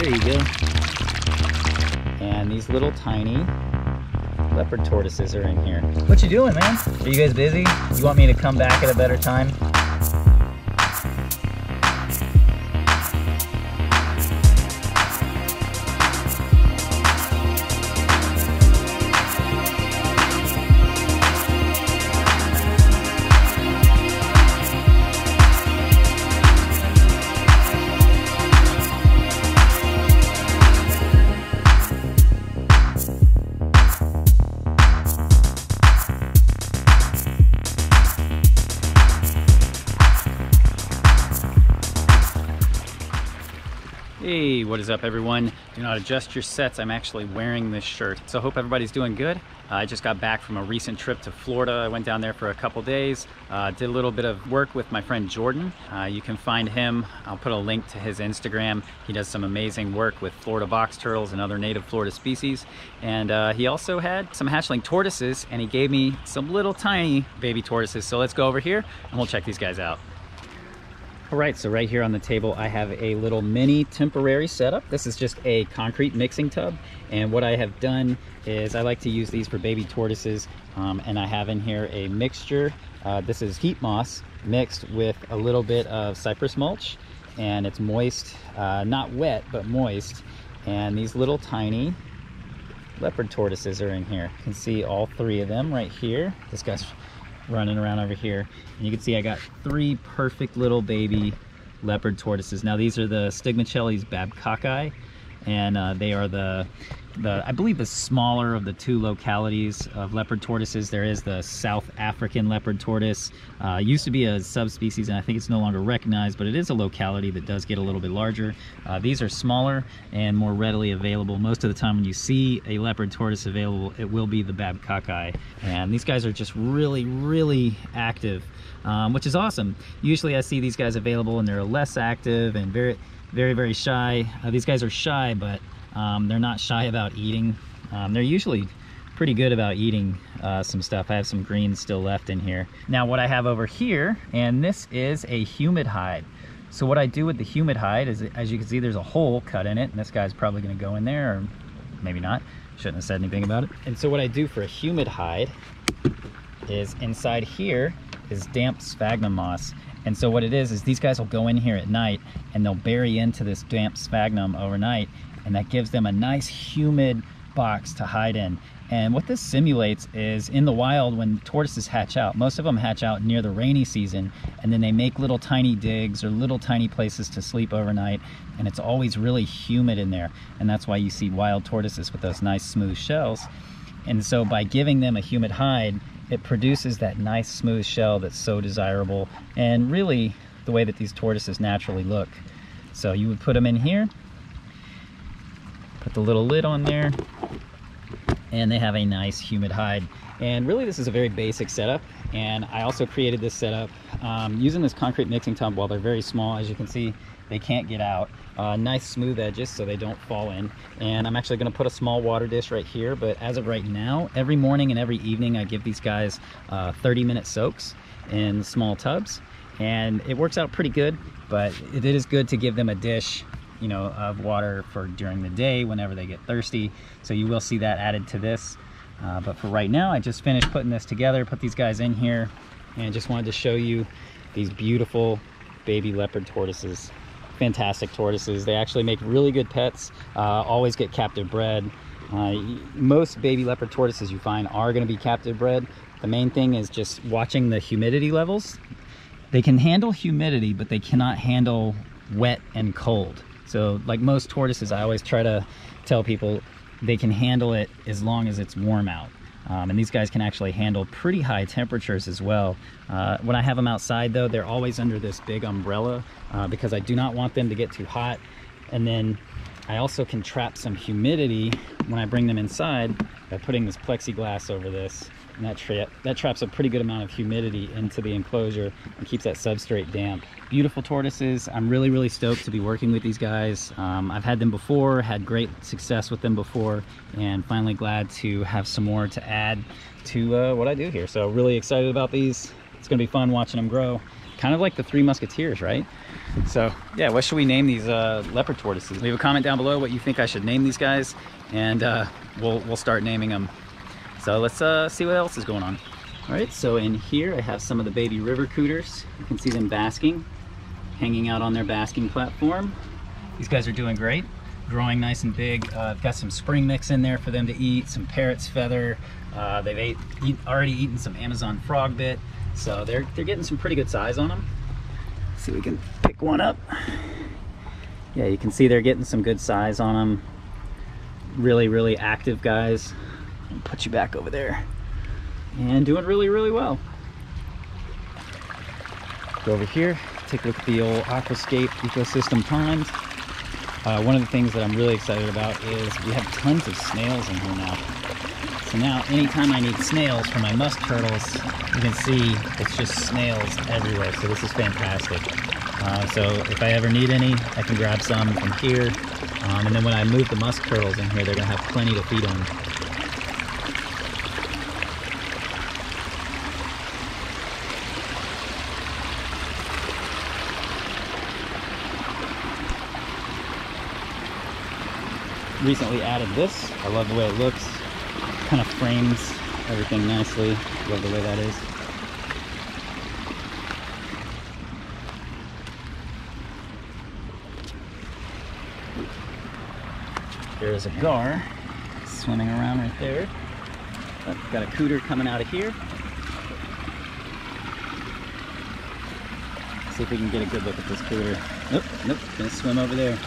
There you go. And these little tiny leopard tortoises are in here. What you doing, man? Are you guys busy? You want me to come back at a better time? Hey, what is up everyone? Do not adjust your sets. I'm actually wearing this shirt. So I hope everybody's doing good. I just got back from a recent trip to Florida. I went down there for a couple days, did a little bit of work with my friend Jordan. You can find him. I'll put a link to his Instagram. He does some amazing work with Florida box turtles and other native Florida species. And he also had some hatchling tortoises, and he gave me some little tiny baby tortoises. So let's go over here and we'll check these guys out. All right, so right here on the table, I have a little mini temporary setup. This is just a concrete mixing tub. And what I have done is I like to use these for baby tortoises. And I have in here a mixture. This is heat moss mixed with a little bit of cypress mulch. And it's moist, not wet, but moist. And these little tiny leopard tortoises are in here. You can see all three of them right here. This guy's running around over here, and you can see I got three perfect little baby leopard tortoises. Now these are the Stigmachelys babcocki, and they are the I believe the smaller of the two localities of leopard tortoises. There is the South African leopard tortoise. Used to be a subspecies, and I think it's no longer recognized, but it is a locality that does get a little bit larger. These are smaller and more readily available. Most of the time when you see a leopard tortoise available, it will be the babcocki. And these guys are just really, really active, which is awesome. Usually I see these guys available and they're less active and very, very, very shy. These guys are shy, but they're not shy about eating. They're usually pretty good about eating some stuff. I have some greens still left in here. Now what I have over here, and this is a humid hide. So what I do with the humid hide is, as you can see, there's a hole cut in it, and this guy's probably gonna go in there, or maybe not. Shouldn't have said anything about it. And so what I do for a humid hide is inside here is damp sphagnum moss. And so what it is these guys will go in here at night and they'll bury into this damp sphagnum overnight, and that gives them a nice humid box to hide in. And what this simulates is, in the wild, when tortoises hatch out, most of them hatch out near the rainy season, and then they make little tiny digs or little tiny places to sleep overnight, and it's always really humid in there. And that's why you see wild tortoises with those nice smooth shells. And so by giving them a humid hide, it produces that nice smooth shell that's so desirable, and really the way that these tortoises naturally look. So you would put them in here, put the little lid on there, and they have a nice humid hide. And really this is a very basic setup, and I also created this setup using this concrete mixing tub. While they're very small, as you can see, they can't get out. Nice smooth edges so they don't fall in. And I'm actually going to put a small water dish right here, but as of right now, every morning and every evening I give these guys 30-minute soaks in small tubs, and it works out pretty good. But it is good to give them a dish, you know, of water for during the day whenever they get thirsty. So you will see that added to this. But for right now, I just finished putting this together, put these guys in here, and just wanted to show you these beautiful baby leopard tortoises. Fantastic tortoises. They actually make really good pets, always get captive bred. Most baby leopard tortoises you find are going to be captive bred. The main thing is just watching the humidity levels. They can handle humidity, but they cannot handle wet and cold. So like most tortoises, I always try to tell people they can handle it as long as it's warm out. And these guys can actually handle pretty high temperatures as well. When I have them outside though, they're always under this big umbrella because I do not want them to get too hot. And then I also can trap some humidity when I bring them inside by putting this plexiglass over this. And that traps a pretty good amount of humidity into the enclosure and keeps that substrate damp. Beautiful tortoises. I'm really, really stoked to be working with these guys. I've had them before, had great success with them before, and finally glad to have some more to add to what I do here. So really excited about these. It's gonna be fun watching them grow. kind of like the Three Musketeers, right? So yeah, what should we name these leopard tortoises? Leave a comment down below what you think I should name these guys, and we'll start naming them. So let's see what else is going on. All right, so in here I have some of the baby river cooters. You can see them basking, hanging out on their basking platform. These guys are doing great, growing nice and big. I've got some spring mix in there for them to eat, some parrot's feather. They've already eaten some Amazon frog bit, so they're getting some pretty good size on them. Let's see if we can pick one up. Yeah, you can see they're getting some good size on them. Really, really active guys. I'll put you back over there. And doing really, really well. Go over here, take a look at the old Aquascape ecosystem ponds. One of the things that I'm really excited about is we have tons of snails in here now. So now anytime I need snails for my musk turtles, you can see it's just snails everywhere. So this is fantastic. So if I ever need any, I can grab some from here. And then when I move the musk turtles in here, they're gonna have plenty to feed on. Recently added this. I love the way it looks. Kind of frames everything nicely. Love the way that is. There's a gar swimming around right there. I've got a cooter coming out of here. See if we can get a good look at this cooter. Nope, nope, gonna swim over there.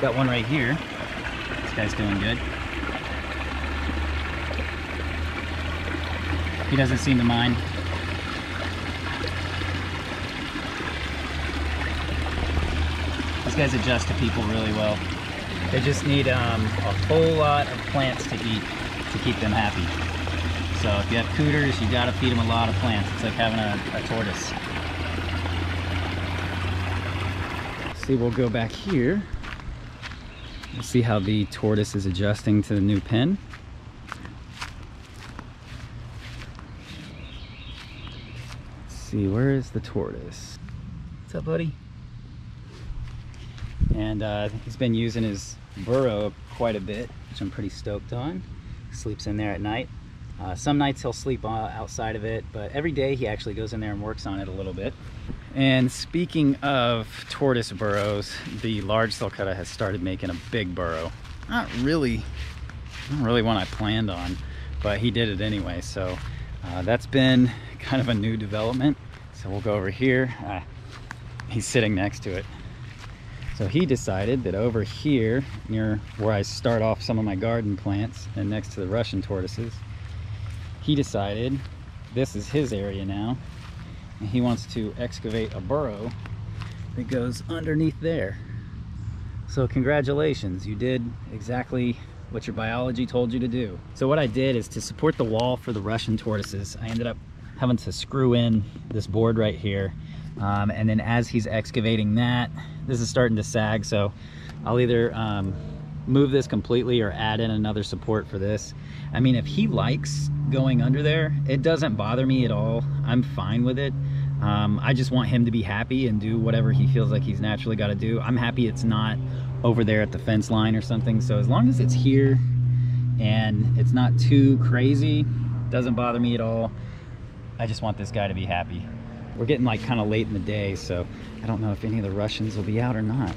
Got one right here. This guy's doing good. He doesn't seem to mind. These guys adjust to people really well. They just need a whole lot of plants to eat to keep them happy. So if you have cooters, you gotta feed them a lot of plants. It's like having a tortoise. See, we'll go back here. We'll see how the tortoise is adjusting to the new pen. Let's see, where is the tortoise? What's up, buddy? And he's been using his burrow quite a bit, which I'm pretty stoked on. He sleeps in there at night. Some nights he'll sleep outside of it, but every day he actually goes in there and works on it a little bit. And speaking of tortoise burrows, the large sulcata has started making a big burrow. Not really one I planned on, but he did it anyway. So that's been kind of a new development. So we'll go over here. He's sitting next to it. So he decided that over here, near where I start off some of my garden plants and next to the Russian tortoises, he decided this is his area now. And he wants to excavate a burrow that goes underneath there. So congratulations, you did exactly what your biology told you to do. So what I did is to support the wall for the Russian tortoises, I ended up having to screw in this board right here. And then as he's excavating that, this is starting to sag, so I'll either move this completely or add in another support for this. I mean, if he likes going under there, it doesn't bother me at all. I'm fine with it. I just want him to be happy and do whatever he feels like he's naturally got to do. I'm happy it's not over there at the fence line or something. So as long as it's here and it's not too crazy, doesn't bother me at all. I just want this guy to be happy. We're getting like kind of late in the day, so I don't know if any of the Russians will be out or not.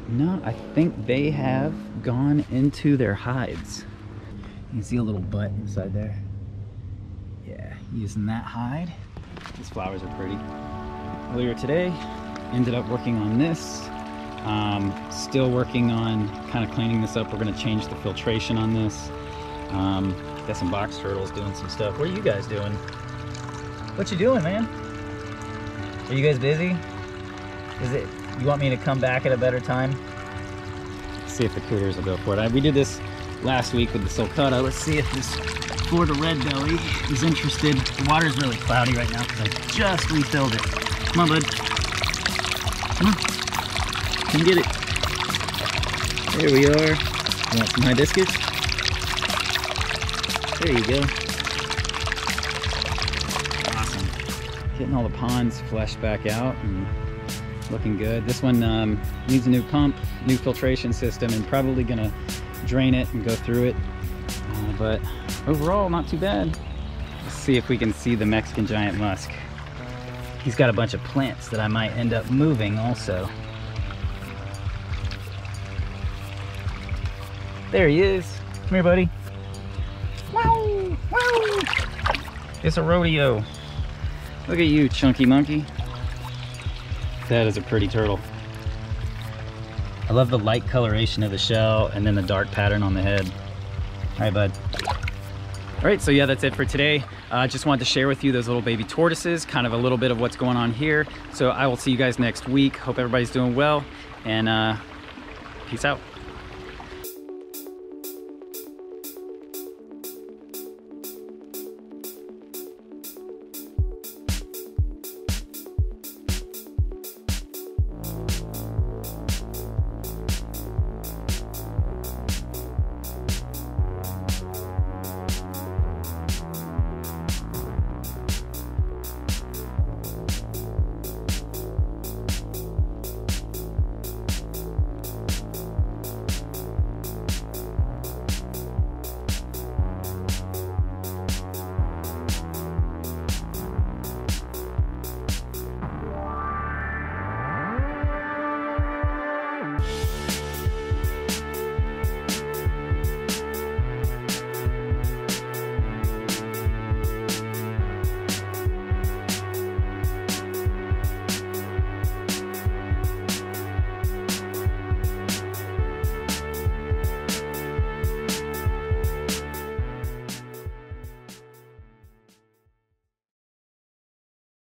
No, I think they have gone into their hides. You can see a little butt inside there. Yeah, using that hide. These flowers are pretty. Earlier today, ended up working on this. Still working on kind of cleaning this up. We're gonna change the filtration on this. Got some box turtles doing some stuff. What are you guys doing? What you doing, man? Are you guys busy? You want me to come back at a better time? Let's see if the cooters will go for it. We did this last week with the sulcata. Let's see if this Florida red belly is interested. The water's really cloudy right now because I just refilled it. Come on, bud. Come on. Come get it. There we are. You want some hibiscus? There you go. Awesome. Getting all the ponds fleshed back out and looking good. This one needs a new pump, new filtration system, and probably gonna drain it and go through it. But overall, not too bad. Let's see if we can see the Mexican giant musk. He's got a bunch of plants that I might end up moving also. There he is. Come here, buddy. Wow, wow. It's a rodeo. Look at you, chunky monkey. That is a pretty turtle. I love the light coloration of the shell and then the dark pattern on the head. All right, bud. All right, so yeah, that's it for today. Just wanted to share with you those little baby tortoises, kind of a little bit of what's going on here. So I will see you guys next week. Hope everybody's doing well, and peace out.